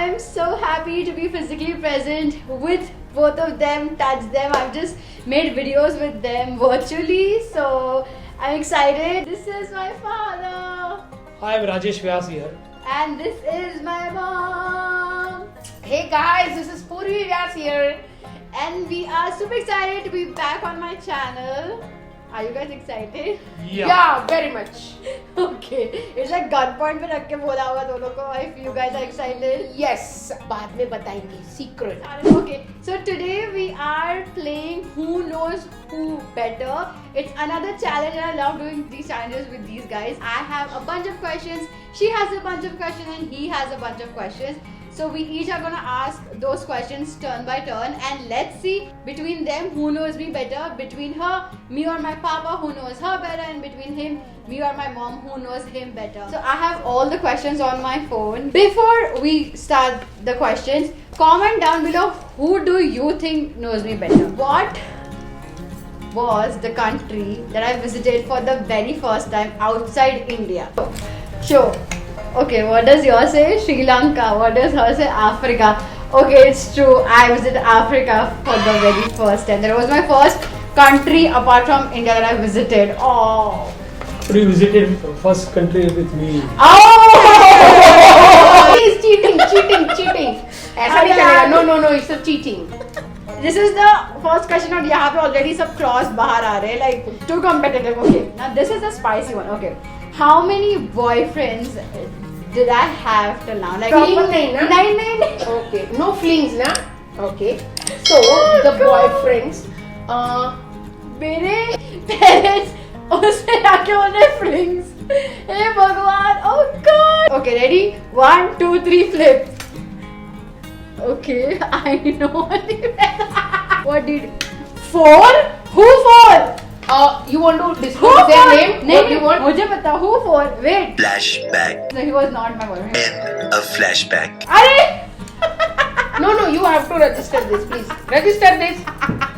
am so happy to be physically present with both of them, touch them. I've just made videos with them virtually, so I'm excited. This is my father. Hi, I'm Rajesh Vyas here. And this is my mom. Hey guys, this is Purvi Vyas here. And we are super excited to be back on my channel. Are you guys excited? Yeah, very much. Okay. It's like gunpoint पे रख के बोला होगा दोनों को. If you guys are excited. Yes, बाद में बताएंगे secret. Okay, so today we are playing Who Knows Who Better. It's another challenge and I love doing these challenges with these guys. I have a bunch of questions, she has a bunch of questions and he has a bunch of questions. So we each are gonna ask those questions turn by turn and let's see between them who knows me better. Between her, me or my papa who knows her better, and between him, me or my mom who knows him better. So I have all the questions on my phone. Before we start the questions, comment down below who do you think knows me better. What was the country that I visited for the very first time outside India? Sure. Okay, what does yours say? Sri Lanka. What does her say? Africa. Okay, it's true. I visited Africa for the very first time. That was my first country apart from India that I visited. Oh. So you visited first country with me. Oh! He's cheating. ऐसा नहीं चलेगा. No, it's a cheating. This is the first question और यहाँ पे already सब cross बाहर आ रहे हैं, like too competitive. Okay, now this is the spicy one. Okay, how many boyfriends did I have till now? Like Fling नहीं ना? नहीं. Okay, no flings ना? Okay. So the boyfriends. मेरे parents उसमें आके बोल रहे flings. हे भगवान, oh God. Okay, ready? 1, 2, 3, flip. Okay, I know. What did 4? Who 4? You want to disclose their name? नहीं, What you want? मुझे पता. Who 4? Wait. Flashback. No, he was not my boyfriend. And a flashback. अरे! No, you have to register this, please. Register this,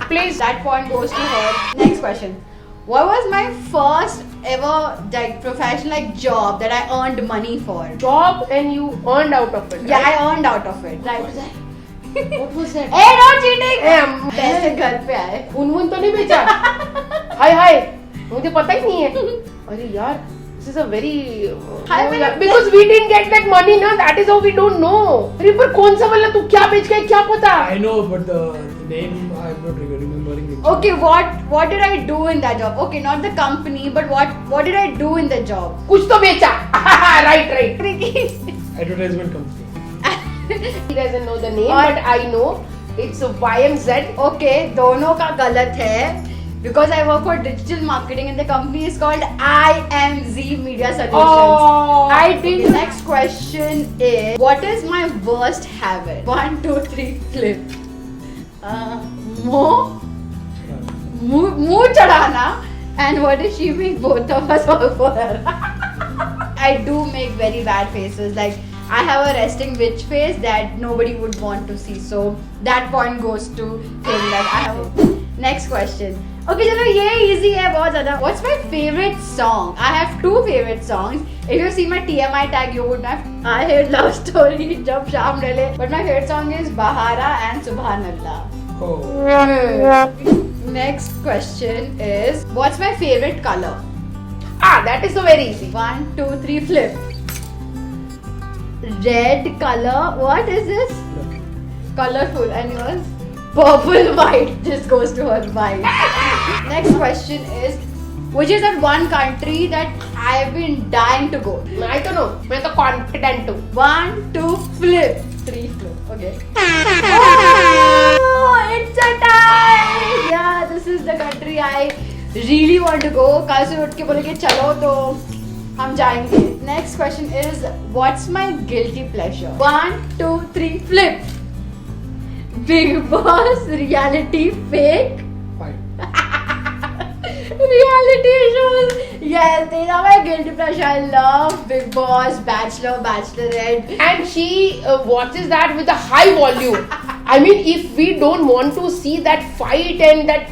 please. That point goes to her. Next question. What was my first ever like professional job that I earned money for? Job and you earned out of it. Yeah, right? I earned out of it. Right. What was that? Hey, no cheating! Hey, पैसे घर पे आए. उन तो नहीं बेचा. हाय मुझे पता ही नहीं है. अरे यार, this is a very because we didn't get that money ना. That is how we don't know. अरे पर कौन सा वाला तू क्या बेच गया क्या पता? I know, but the name I'm not remembering it. Okay, what did I do in that job? Okay, not the company, but what did I do in the job? कुछ तो बेचा. Right. Advertisement company. He doesn't know the name, but I know it's YMZ. Okay, दोनों का गलत है. Because I work for digital marketing and the company is called IMZ Media Solutions. Oh. I think next question is, what is my worst habit? 1, 2, 3, flip. मुंह चढ़ाना. And what is she make both of us all for her? I do make very bad faces. Like I have a resting bitch face that nobody would want to see. So that point goes to him. Like I have. Next question. Okay, चलो ये easy है बहुत ज़्यादा. What's my favorite song? I have 2 favorite songs. If you see my TMI tag, you would know. I hate love story जब शाम डले. But my favorite song is Bahara and Subhanallah. Oh. Next question is, what's my favorite color? That is the very easy. 1, 2, 3, flip. Red color. What is this? Colorful. And yours? Purple, white. This goes to her white. Next question is, which is that one country that I've been dying to go? I don't know. मैं तो confident हूँ. 1, 2, flip. 3, flip. Okay. Oh, it's a tie. Yeah, this is the country I really want to go. कल से उठ के बोलेंगे चलो तो हम जाएंगे. Next question is, what's my guilty pleasure? 1, 2, 3, flip. Big Boss, reality, fake. Fine. Reality shows. Yes, these are my guilty pleasure. I love Big Boss, Bachelor, Bachelorette. And she watches that with a high volume. I mean, if we don't want to see that fight and that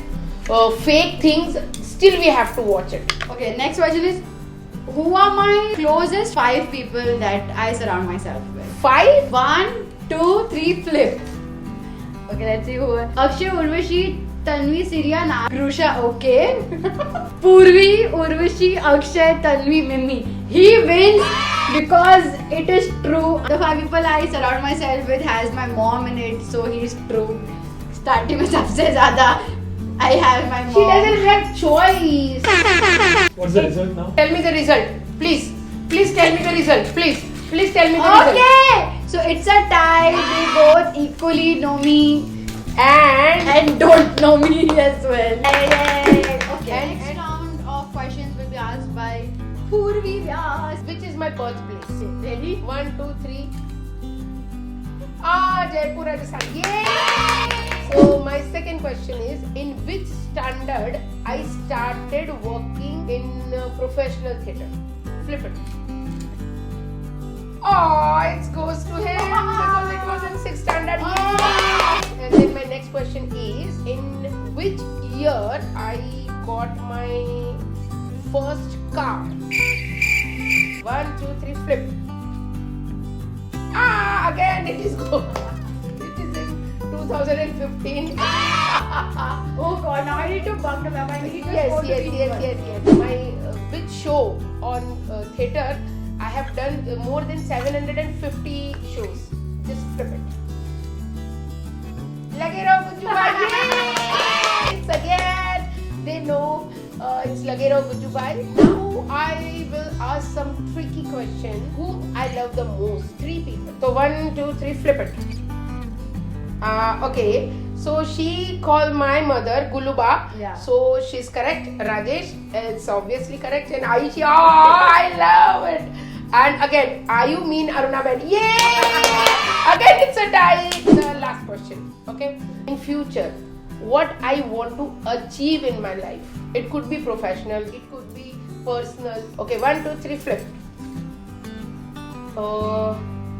fake things, still we have to watch it. Okay, next question is, who are my closest 5 people that I surround myself with? 5? 1, 2, 3, flip. Okay, let's see who. Akshay, Urvashi, Tanvi, Siriya, Grusha. Okay. Purvi, Urvashi, Akshay, Tanvi, Mimi. He wins because it is true. The 5 people I surround myself with has my mom in it, so he's true. Starting में सबसे ज़्यादा I have my mom. She doesn't have choice. What's the result now? Tell me the result, please. Please tell me the result, please. Please tell me the result. Okay, so it's a tie. They both equally know me And don't know me as well. Yay. Okay. And- Next round of questions will be asked by Purvi Vyas. which is my birthplace? Ready? 1, 2, 3. Jaipur, Rajasthan. Yay! So my second question is, in which standard I started working in professional theatre? Flip it. Oh, it goes to him because it was in 6th standard. Yay! And then my next question is, in which year I got my first car? 1, 2, 3, flip. Again it is go. It is in 2015. Oh God! Now I need to bunk them up. I need to go to people. Yes. My which show on theatre I have done more than 750 shows. Just flip it. Lage raho Gujju bhai. Yay! It's again. They know it's Lage raho Gujju bhai. Now I will ask some tricky question. Who I love the most? 3 people. So 1, 2, 3, flip it. Okay. So she called my mother Guluba. Yeah. So she's correct. Rajesh, it's obviously correct. And Aisha, I love it. And again, Ayu mean Aruna Ben. Yay! Again, it's a tie. The last question. Okay. In future, what I want to achieve in my life. It could be professional. It could be personal. Okay. 1, 2, 3, flip.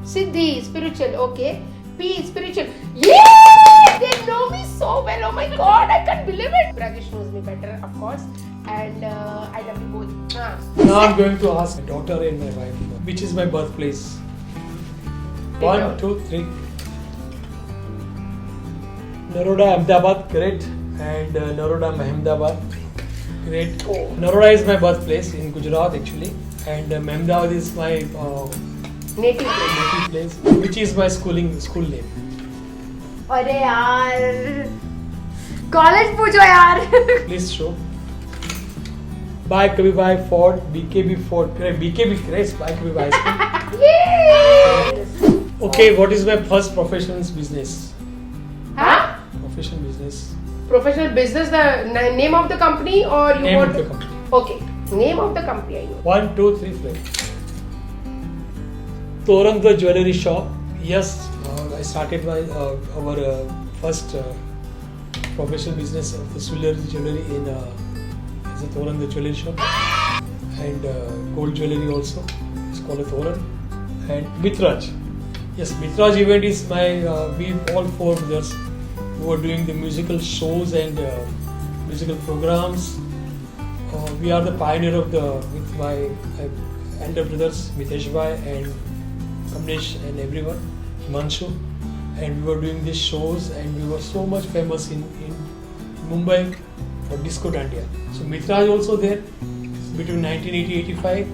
Siddhi, spiritual. Okay. P, spiritual. Yeah! They know me so well. Oh my God, I can't believe it. Rajesh knows me better, of course. And I love you both. Now I'm going to ask my daughter and my wife, which is my birthplace. 1, 2, 3. Naroda, Ahmedabad, correct. And Naroda, Ahmedabad, great. Naroda is my birthplace in Gujarat actually. And Ahmedabad is my Native place. native place, which is my school name. अरे यार college पूछो यार. Please show. Bye Kabhi Ford, BKB Ford. Correct, BKB correct. Bye Kabhi Yay! Okay, what is my first professional business? Huh? Professional business. Professional business, the name of the company or you Name want of the company. Okay. Name of the company I know. 1, 2, 3, flip. Torang the jewelry shop. Yes, I started my our first professional business of the jewelry in as a Torang the jewelry shop, and gold jewelry also. It's called a Torang. And Mitraj. Yes, Mitraj event is my we all 4 brothers who are doing the musical shows and musical programs. We are the pioneer of with my elder brothers Mitesh Bhai and Kamlesh and everyone, Himanshu, and we were doing these shows and we were so much famous in Mumbai for Disco Dandiya. So Mitraj also there between 1980-85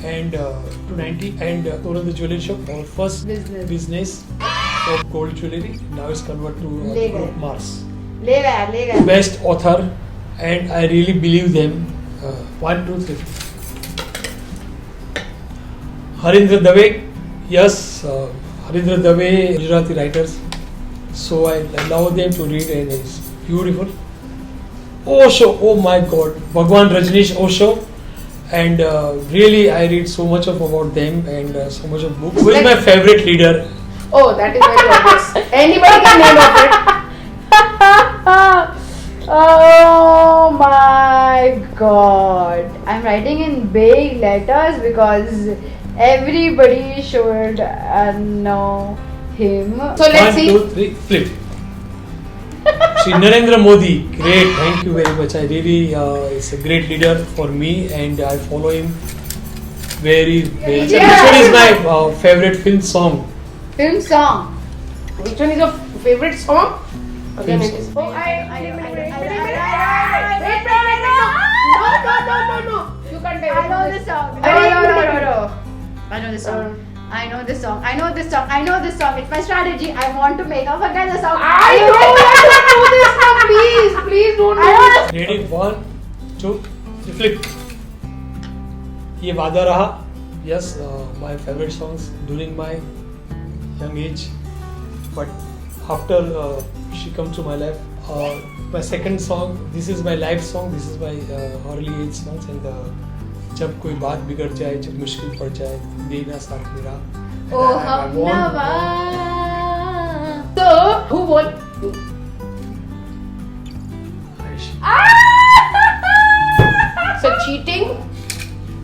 and to 90, and Torang the jewelry shop, our first business of gold jewelry. Now it's converted to Group Mars. ले गया. Best author, and I really believe them. 1, 2, 3. Harindra Dave. Yes, Harindra Dave, Gujarati writers. So I allow them to read and it's beautiful. Osho, oh my God, Bhagwan Rajneesh Osho. And really I read so much about them and so much of books. Who is my favorite leader? Oh, that is very obvious. Anybody can name of it. Oh my God! I'm writing in big letters because everybody should know him. So let's 1, see. 2, 3, flip. Shri Narendra Modi, great, thank you very much. I really, it's a great leader for me and I follow him very, very. Yeah. Which one is my favorite film song? Film song. Which one is your favorite song? Again, Theme it is. song. Oh, No. You can't tell. I know this song. No. I know this song. I know this song. I know this song. I know this song. It's my strategy. I want to make her forget the song. I don't want to do this now, please don't I do know this. Ready? 1, 2, 3, flip. ये वादा रहा. Yes, my favorite songs during my young age, but after she comes to my life, my second song. This is my life song. This is my early age songs, and जब कोई बात बिगड़ जाए, जब मुश्किल पड़ जाए, देना साथ मेरा. Oh, Hamnava. So, who won? So cheating,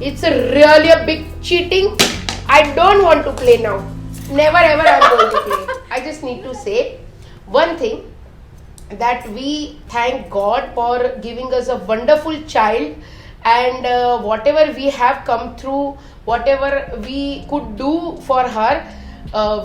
it's really a big cheating. I don't want to play now. Never ever I'm going to play. I just need to say one thing, that we thank God for giving us a wonderful child, and whatever we have come through, whatever we could do for her,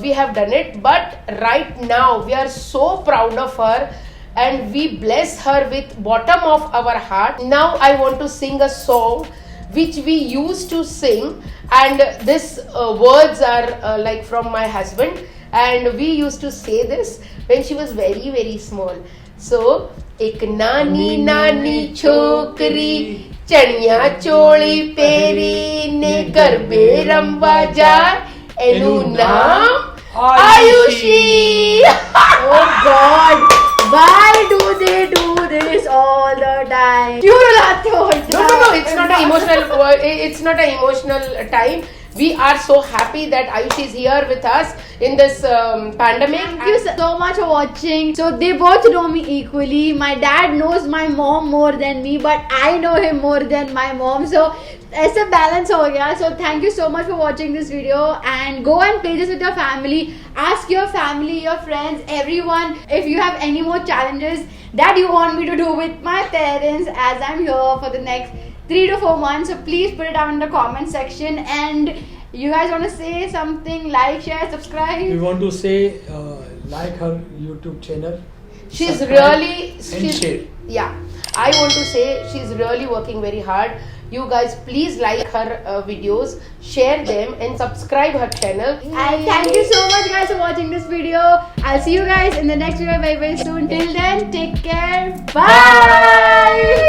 we have done it. But right now we are so proud of her, and we bless her with bottom of our heart. Now I want to sing a song which we used to sing, and this words are like from my husband, and we used to say this when she was very very small. So, ek nani nani chokri chaniya choli peri ne garbe ramba jai enu naam Ayushi. Oh God. Why do they do this all the time? क्यों रुलाते हो इतना? No, it's not an emotional. It's not an emotional time. We are so happy that Ayushi is here with us in this pandemic. Thank you so much for watching. So they both know me equally. My dad knows my mom more than me, but I know him more than my mom. So ऐसे balance हो गया. So thank you so much for watching this video, and go and play this with your family. Ask your family, your friends, everyone if you have any more challenges that you want me to do with my parents, as I'm here for the next 3 to 4 months. So please put it down in the comment section. And you guys want to say something? Like, share, subscribe. We want to say like her YouTube channel. She's subscribe really. and share. Yeah, I want to say she's really working very hard. You guys please like her videos, share them, and subscribe her channel. And thank you so much guys for watching this video. I'll see you guys in the next video very very soon. Till then, take care. Bye.